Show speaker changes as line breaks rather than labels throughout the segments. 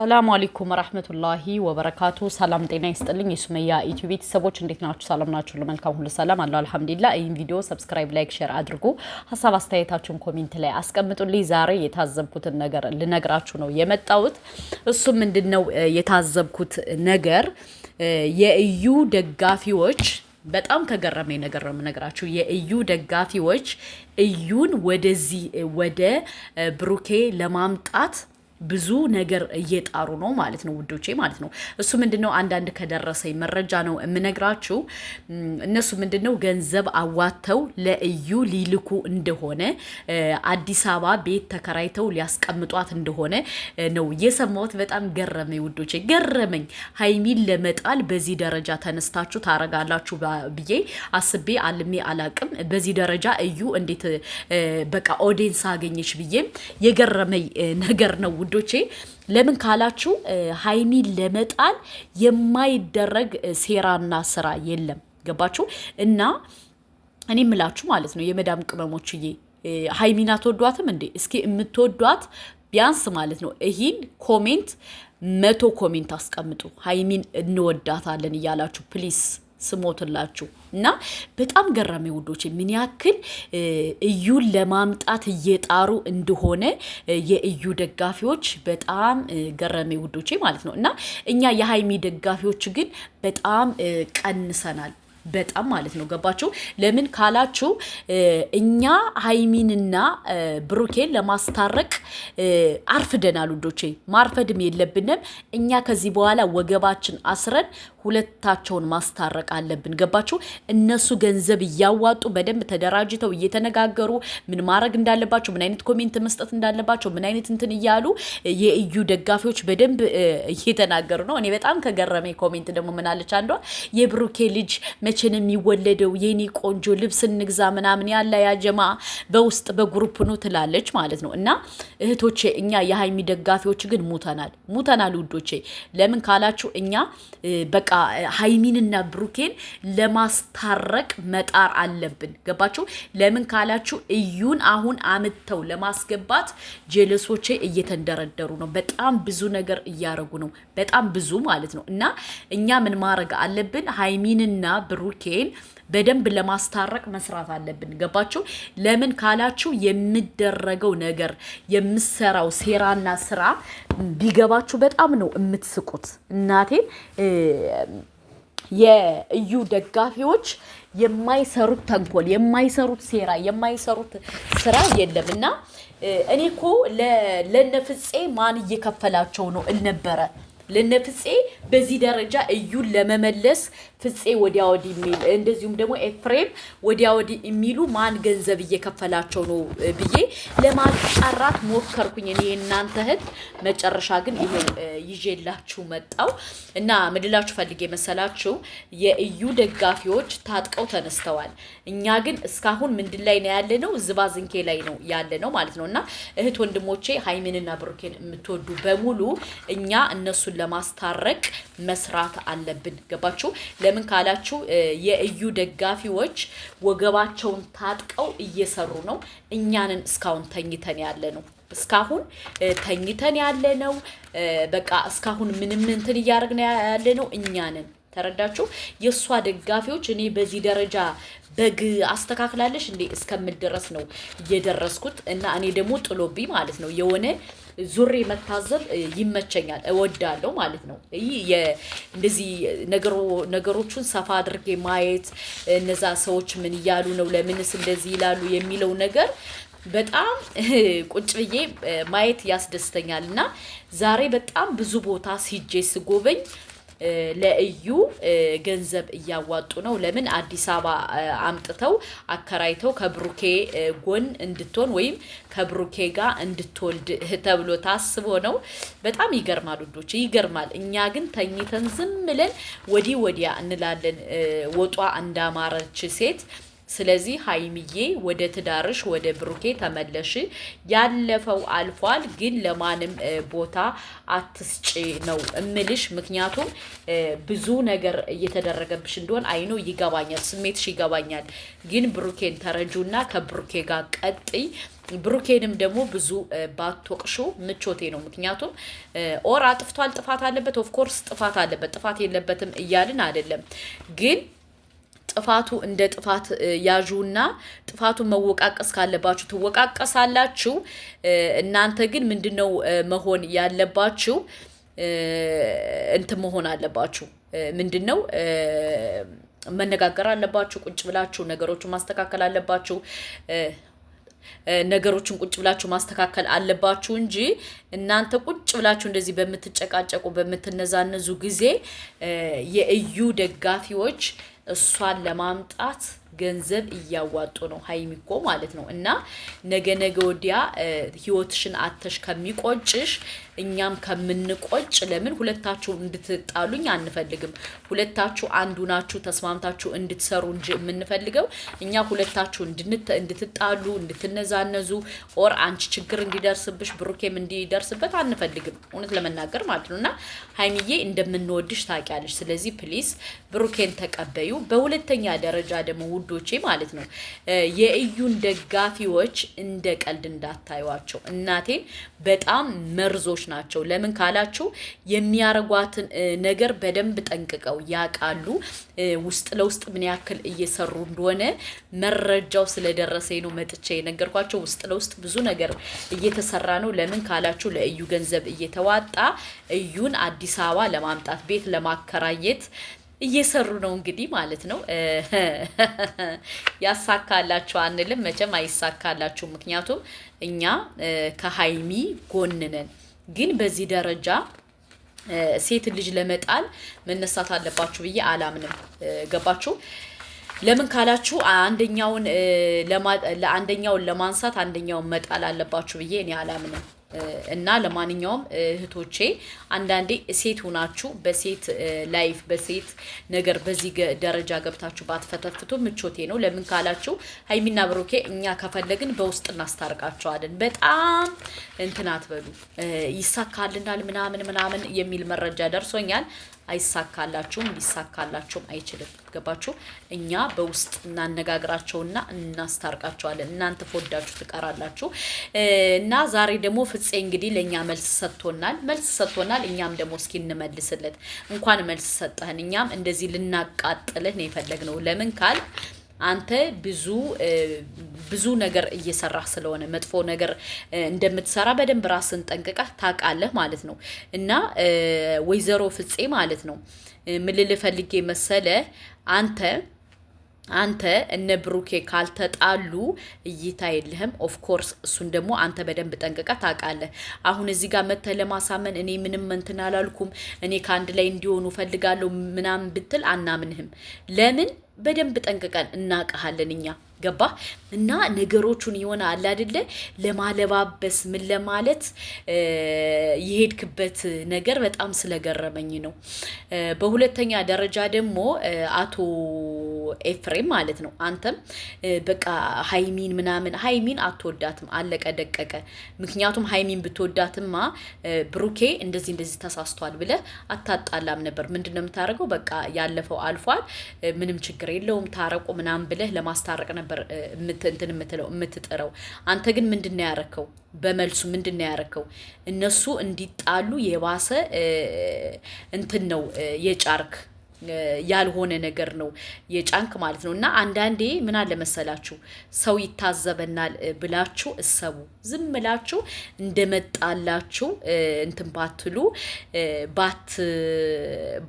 ሰላም አለይኩም ወራህመቱላሂ ወበረካቱ ሰላም ጤና ይስጥልኝ የሱመያ ኢትዮብ ቤተሰቦች እንዴት ናችሁ ሰላም ናችሁ ለመልካም ሁሉ ሰላም አላህ አልহামዱሊላህ ይህን ቪዲዮ ሰብስክራይብ ላይክ ሼር አድርጉ ሐሳብ አስተያየታችሁን ኮሜንት ላይ አስቀምጡልኝ ዛሬ የታዘብኩትን ነገር ልነግራችሁ ነው የመጣሁት እሱ ምንድነው የታዘብኩት ነገር የኢዩ ደጋፊዎች በጣም ከገረመኝ ነገር ነው የምነግራችሁ የኢዩ ደጋፊዎች ኢዩን ወደዚህ ወደ ብሩኬ ለማምጣት ብዙ ነገር እየጣሩ ነው ማለት ነው ውዶቼ ማለት ነው እሱ ምንድነው አንዳንድ ከደረሰኝ መረጃ ነው የምነግራችሁ እነሱ ምንድነው ገንዘብ አዋተው ለኢዩ ሊልኩ እንደሆነ አዲስ አበባ ቤት ተከራይተው ሊያስቀምጧት እንደሆነ ነው የሰማሁት በጣም ገረመኝ ውዶቼ ገረመኝ ሃይሚን ለመጣል በዚህ ደረጃ ተነስታችሁ ታረጋላችሁ ብዬ አስቤ አልሜ አላቅም በዚህ ደረጃ ኢዩ እንዴት በቃ ኦዲየንስ አገኘሽ ብዬ የገረመኝ ነገር ነው ውዶቼ ለምን ካላችሁ ሃይሚን ለመጣል የማይደረግ ሴራና ስራ የለም ገባችሁ እና እኔ ምላችሁ ማለት ነው የመዳም ቅመሞችዬ ሃይሚን አትወዷትም እንዴ እስኪ የምትወዷት ቢያንስ ማለት ነው ይሄን ኮሜንት 100 ኮሜንት አስቀምጡ ሃይሚን እንወዳታለን ይያላችሁ ፕሊስ ስሞትላችሁ እና በጣም ገረመ ውዶች ምን ያክል ኢዩን ለማምጣት እየጣሩ እንደሆነ የኢዩ ደጋፊዎች በጣም ገረመ ውዶች ማለት ነው እና እኛ የሃይሚ ደጋፊዎች ግን በጣም ቀንሰናል በጣም ማለት ነው ገባችሁ ለምን ካላችሁ እኛ ሃይሚንና ብሩኬን ለማስታረቅ አርፍደናል ውዶቼ ማርፈድም የለብንም እኛ ከዚህ በኋላ ወገባችን አስረን ሁለታቸውን ማስታረቅ አለብን ገባችሁ እነሱ ገንዘብ ያዋጡ በደንብ ተደራጅተው እየተነጋገሩ ምን ማድረግ እንዳለባቸው ምን አይነት ኮሜንት መስጠት እንዳለባቸው ምን አይነት እንትን ይያሉ የኢዩ ደጋፊዎች በደንብ እየተናገሩ ነው እኔ በጣም ከገረመኝ ኮሜንት ደግሞ ምን አለች አንዷ የብሩኬ ልጅ መቼን የሚወለደው የኔ ቆንጆ ልብስ እንግዛ ምናምን ያለ ያጀማ በውስጥ በግሩፕ ነው ትላለች ማለት ነው እና እህቶቼ እኛ የሃይሚ ደጋፊዎች ግን ሙተናል ውዶቼ ለምን ካላችሁ እኛ በቃ ሃይሚንና ብሩኬን ለማስታረቅ መጣር አለብን ገባችሁ ለምን ካላችሁ ኢዩን አሁን አምጥተው ለማስገባት ጀለሶቼ እየተንደረደሩ ነው በጣም ብዙ ነገር እያረጉ ነው በጣም ብዙ ማለት ነው እና እኛ ምን ማድረግ አለብን ሃይሚንና ብሩኬን በደንብ ለማስታረቅ መስራት አለብን ገባችሁ ለምን ካላችሁ የሚደረገው ነገር የምሰራው ሴራና ስራ ቢገባችሁ በጣም ነው የምትስቁት እናቴ የኢዩ ደጋፊዎች የማይሰሩት ተንኮል የማይሰሩት ሴራ የማይሰሩት ስራ የለምና እኔኮ ለነፍጼ ማን እየከፈላቸው ነው እንነበረ ለነፍጼ በዚህ ደረጃ ኢዩን ለመመለስ ፍጼ ወዲያ ወዲ ሚል እንደዚሁም ደግሞ ኤፍሬም ወዲያ ወዲ የሚሉ ማን ገንዘብ እየከፈላቸው ነው ብዬ ለማጣራት ሞከርኩኝ እኔ እናንተ እህት መጨረሻ ግን ይሄ ይዤላችሁ መጣው እና ምድላችሁ ፈልጌ መሰላችሁ የኢዩ ደጋፊዎች ታጥቀው ተነስተዋል እኛ ግን እስካሁን ምንድን ላይ ነው ያለነው ዝባዝንኬ ላይ ነው ያለነው ማለት ነውና እህት ወንድሞቼ ሃይሚንና ብሩኬን የምትወዱ በሙሉ እኛ እነሱን ለማስታረቅ መስራት አለብን ገባችሁ ለምን ካላችሁ የኢዩ ደጋፊዎች ወገባቸውን ታጥቀው እየሰሩ ነው እኛንን እስካሁን ተኝተን ያለነው በቃ እስካሁን ምንም እንትን ያርግና ያለነው እኛንን ተረዳችሁ የሷ ደጋፊዎች እኔ በዚህ ደረጃ በግ አስተካክላለሽ እንዴ እስከምድረስ ነው እየደረስኩት እና እኔ ደግሞ ጥሎብኝ ማለት ነው የሆነ ዙሬ መታዘብ ይመቸኛል እወዳለሁ ማለት ነው እንደዚህ ነገሮቹን ሰፋ አድርጌ ማየት እነዛ ሰዎች ምን ይያሉ ነው ለምንስ እንደዚህ ይላሉ የሚለው ነገር በጣም ቁጭ ብዬ ማየት ያስደስተኛልና ዛሬ በጣም ብዙ ቦታ ሲጄ ስጎበኝ ለኢዩ ገንዘብ እያዋጡ ነው ለምን አዲስ አበባ አምጥተው አከራይተው ከብሩኬ ጎን እንድትሆን ወይም ከብሩኬ ጋር እንድትወልድ ተብሎ ታስቦ ነው በጣም ይገርማል ውዶች ይገርማል እኛ ግን ተኝተን ዝም ብለን ወዲያ እንላለን ወጧ እንዳማረች ሴት ስለዚህ ሀይሚዬ ወደ ትዳርሽ ወደ ብሩኬ ተመለሽ። ያለፈው አልፏል፣ ግን ለማንም ቦታ አትስጪ ነው እምልሽ። ምክንያቱም ብዙ ነገር እየተደረገብሽ እንደሆን አይኖ ይገባኛል፣ ስሜትሽ ይገባኛል። ግን ብሩኬን ተረጁና ከብሩኬ ጋር ቀጥይ። ብሩኬንም ደግሞ ብዙ ባትወቅሹ ምቾቴ ነው። ምክንያቱም ኦር አጥፍቷል፣ ጥፋት አለበት፣ ኦፍኮርስ ጥፋት አለበት፣ ጥፋት የለበትም እያልን አይደለም። ግን ጥፋቱ እንደ ጥፋት ያዡና ጥፋቱን መወቃቀስ ካለባችሁ ትወቃቀሳላችሁ። እናንተ ግን ምንድነው መሆን ያለባችሁ? እንትን መሆን አለባችሁ። ምንድነው መነጋገር አለባችሁ። ቁጭ ብላችሁ ነገሮችን ማስተካከል አለባችሁ። ነገሮችን ቁጭ ብላችሁ ማስተካከል አለባችሁ እንጂ እናንተ ቁጭ ብላችሁ እንደዚህ በምትጨቃጨቁ በምትነዛነዙ ጊዜ የእዩ ደጋፊዎች እሷን ለማምጣት ገንዘብ እያዋጡ ነው። ሀይሚኮ ማለት ነው። እና ነገ ወዲያ ህይወትሽን አተሽ ከሚቆጭሽ እኛም ከምንቆጭ ለምን ሁለታችሁ እንድትጣሉኝ አንፈልግም። ሁለታችሁ አንዱ ናችሁ ተስማምታችሁ እንድትሰሩ እንጂ የምንፈልገው እኛ ሁለታችሁ እንድትጣሉ እንድትነዛነዙ ኦር አንቺ ችግር እንዲደርስብሽ ብሩኬም እንዲደርስበት አንፈልግም። እውነት ለመናገር ማለት ነው። እና ሀይሚዬ እንደምንወድሽ ታውቂያለሽ። ስለዚህ ፕሊስ ብሩኬን ተቀበዩ። በሁለተኛ ደረጃ ደግሞ ውዶቼ ማለት ነው የእዩን ደጋፊዎች እንደ ቀልድ እንዳታዩዋቸው። እናቴን በጣም መርዞች ናቸው። ለምን ካላችሁ የሚያረጓትን ነገር በደንብ ጠንቅቀው ያውቃሉ። ውስጥ ለውስጥ ምን ያክል እየሰሩ እንደሆነ መረጃው ስለደረሰኝ ነው መጥቼ የነገርኳቸው። ውስጥ ለውስጥ ብዙ ነገር እየተሰራ ነው። ለምን ካላችሁ ለእዩ ገንዘብ እየተዋጣ እዩን አዲስ አበባ ለማምጣት ቤት ለማከራየት እየሰሩ ነው እንግዲህ ማለት ነው። ያሳካላችሁ አንልም መቼም አይሳካላችሁ። ምክንያቱም እኛ ከሀይሚ ጎን ነን። ግን በዚህ ደረጃ ሴት ልጅ ለመጣል መነሳት አለባችሁ ብዬ አላምንም። ገባችሁ? ለምን ካላችሁ አንደኛውን ለማንሳት አንደኛውን መጣል አለባችሁ ብዬ እኔ አላምንም። እና ለማንኛውም እህቶቼ አንዳንዴ ሴት ሆናችሁ በሴት ላይፍ በሴት ነገር በዚህ ደረጃ ገብታችሁ ባትፈተፍቱ ምቾቴ ነው። ለምን ካላችሁ ሀይሚና ብሩኬ እኛ ከፈለግን በውስጥ እናስታርቃቸዋለን። በጣም እንትን አትበሉ። ይሳካልናል ምናምን የሚል መረጃ ደርሶኛል። አይሳካላችሁም፣ ሊሳካላችሁም አይችልም። ገባችሁ? እኛ በውስጥ እናነጋግራቸውና እናስታርቃቸዋለን። እናንተ ፎዳችሁ ትቀራላችሁ። እና ዛሬ ደግሞ ፍፄ እንግዲህ ለኛ መልስ ሰጥቶናል። እኛም ደግሞ እስኪ እንመልስለት። እንኳን መልስ ሰጠህን። እኛም እንደዚህ ልናቃጥልህ ነው የፈለግነው። ለምን ካል አንተ ብዙ ነገር እየሰራህ ስለሆነ መጥፎ ነገር እንደምትሰራ በደንብ ራስን ጠንቅቀህ ታውቃለህ ማለት ነው። እና ወይዘሮ ፍፄ ማለት ነው ምን ልልህ ፈልጌ መሰለ አንተ እነ ብሩኬ ካልተጣሉ እይታ የለህም። ኦፍ ኮርስ እሱን ደግሞ አንተ በደንብ ጠንቅቀህ ታውቃለህ። አሁን እዚህ ጋር መተህ ለማሳመን እኔ ምንም እንትን አላልኩም እኔ ከአንድ ላይ እንዲሆኑ ፈልጋለሁ ምናምን ብትል አናምንህም። ለምን? በደንብ ጠንቅቀን እናውቃለን እኛ። ገባ? እና ነገሮቹን የሆነ አለ አይደለ ለማለባበስ ምን ለማለት የሄድክበት ነገር በጣም ስለገረመኝ ነው። በሁለተኛ ደረጃ ደግሞ አቶ ኤፍሬም ማለት ነው አንተም በቃ ሀይሚን አትወዳትም፣ አለቀ ደቀቀ። ምክንያቱም ሀይሚን ብትወዳትማ ብሩኬ እንደዚህ ተሳስቷል ብለህ አታጣላም ነበር። ምንድነው የምታደርገው? በቃ ያለፈው አልፏል፣ ምንም ችግር የለውም ታረቁ ምናምን ብለህ ለማስታረቅ ነበር የምትጥረው። አንተ ግን ምንድነው ያረከው? በመልሱ ምንድነው ያረከው? እነሱ እንዲጣሉ የባሰ እንትን ነው የጫርክ ያልሆነ ነገር ነው የጫንክ ማለት ነው። እና አንዳንዴ ምን አለ መሰላችሁ ሰው ይታዘበናል ብላችሁ እሰቡ። ዝም ብላችሁ እንደመጣላችሁ እንትን ባትሉ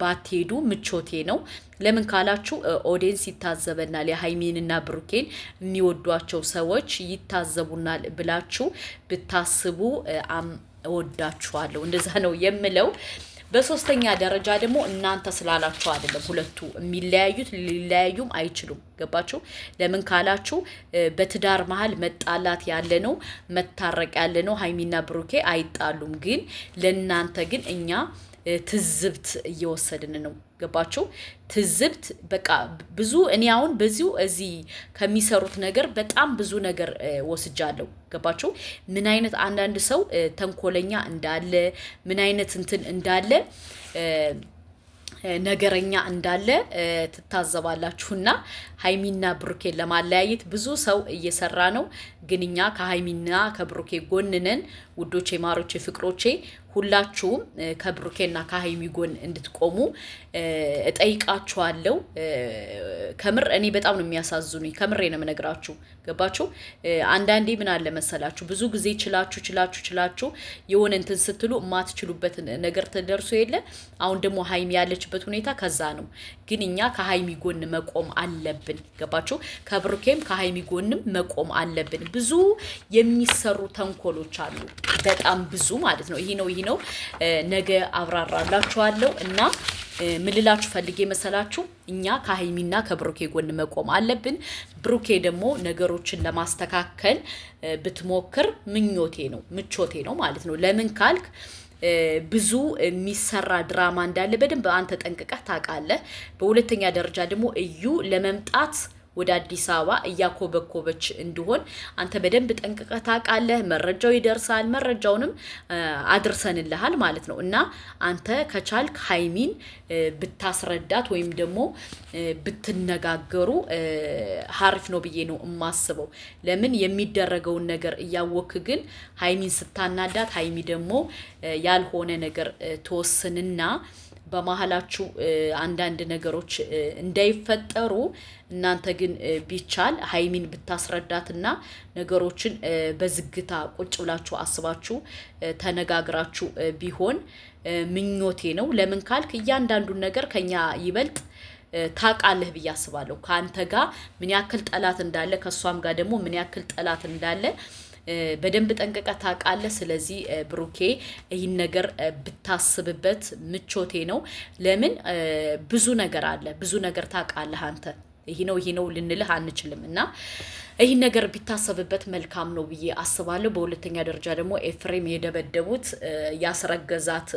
ባትሄዱ ምቾቴ ነው። ለምን ካላችሁ ኦዲየንስ ይታዘበናል፣ የሀይሚንና ብሩኬን የሚወዷቸው ሰዎች ይታዘቡናል ብላችሁ ብታስቡ እወዳችኋለሁ። እንደዛ ነው የምለው። በሶስተኛ ደረጃ ደግሞ እናንተ ስላላችሁ አይደለም ሁለቱ የሚለያዩት፣ ሊለያዩም አይችሉም። ገባችሁ? ለምን ካላችሁ በትዳር መሀል መጣላት ያለ ነው፣ መታረቅ ያለ ነው። ሀይሚና ብሩኬ አይጣሉም። ግን ለእናንተ ግን እኛ ትዝብት እየወሰድን ነው። ገባችሁ? ትዝብት በቃ ብዙ እኔ አሁን በዚሁ እዚህ ከሚሰሩት ነገር በጣም ብዙ ነገር ወስጃለሁ። ገባችሁ? ምን አይነት አንዳንድ ሰው ተንኮለኛ እንዳለ ምን አይነት እንትን እንዳለ ነገረኛ እንዳለ ትታዘባላችሁና ሃይሚና ብሩኬን ለማለያየት ብዙ ሰው እየሰራ ነው። ግን እኛ ከሃይሚና ከብሩኬ ጎን ነን። ውዶቼ፣ ማሮቼ፣ ፍቅሮቼ ሁላችሁም ከብሩኬና ከሃይሚ ጎን እንድትቆሙ እጠይቃችኋለሁ። ከምር እኔ በጣም ነው የሚያሳዝኑኝ። ከምሬ ነው የምነግራችሁ። ገባችሁ? አንዳንዴ ምን አለ መሰላችሁ ብዙ ጊዜ ችላችሁ የሆነ እንትን ስትሉ የማትችሉበት ነገር ተደርሶ የለ። አሁን ደግሞ ሃይሚ ያለችበት ሁኔታ ከዛ ነው። ግን እኛ ከሃይሚ ጎን መቆም አለብን። ገባችሁ? ከብሩኬም ከሃይሚ ጎንም መቆም አለብን። ብዙ የሚሰሩ ተንኮሎች አሉ፣ በጣም ብዙ ማለት ነው። ይሄ ነው ነገ አብራራላችኋለሁ። እና ምልላችሁ ፈልጌ መሰላችሁ እኛ ከሃይሚና ከብሩኬ ጎን መቆም አለብን። ብሩኬ ደግሞ ነገሮችን ለማስተካከል ብትሞክር ምቾቴ ነው ማለት ነው። ለምን ካልክ ብዙ የሚሰራ ድራማ እንዳለ በደንብ አንተ ጠንቅቀህ ታውቃለህ። በሁለተኛ ደረጃ ደግሞ እዩ ለመምጣት ወደ አዲስ አበባ እያኮበኮበች እንደሆን አንተ በደንብ ጠንቅቀህ ታውቃለህ። መረጃው ይደርሳል፣ መረጃውንም አድርሰንልሃል ማለት ነው። እና አንተ ከቻልክ ሃይሚን ብታስረዳት ወይም ደግሞ ብትነጋገሩ ሀሪፍ ነው ብዬ ነው የማስበው። ለምን የሚደረገውን ነገር እያወክ ግን ሃይሚን ስታናዳት ሃይሚ ደግሞ ያልሆነ ነገር ተወስንና በመሀላችሁ አንዳንድ ነገሮች እንዳይፈጠሩ እናንተ ግን ቢቻል ሃይሚን ብታስረዳትና ነገሮችን በዝግታ ቁጭ ብላችሁ አስባችሁ ተነጋግራችሁ ቢሆን ምኞቴ ነው። ለምን ካልክ እያንዳንዱን ነገር ከኛ ይበልጥ ታውቃለህ ብዬ አስባለሁ። ከአንተ ጋር ምን ያክል ጠላት እንዳለ ከሷም ጋር ደግሞ ምን ያክል ጠላት እንዳለ በደንብ ጠንቀቀ ታውቃለህ። ስለዚህ ብሩኬ ይህን ነገር ብታስብበት ምቾቴ ነው። ለምን ብዙ ነገር አለ፣ ብዙ ነገር ታውቃለህ አንተ። ይሄ ነው ልንልህ አንችልም። እና ይህን ነገር ቢታሰብበት መልካም ነው ብዬ አስባለሁ። በሁለተኛ ደረጃ ደግሞ ኤፍሬም የደበደቡት ያስረገዛት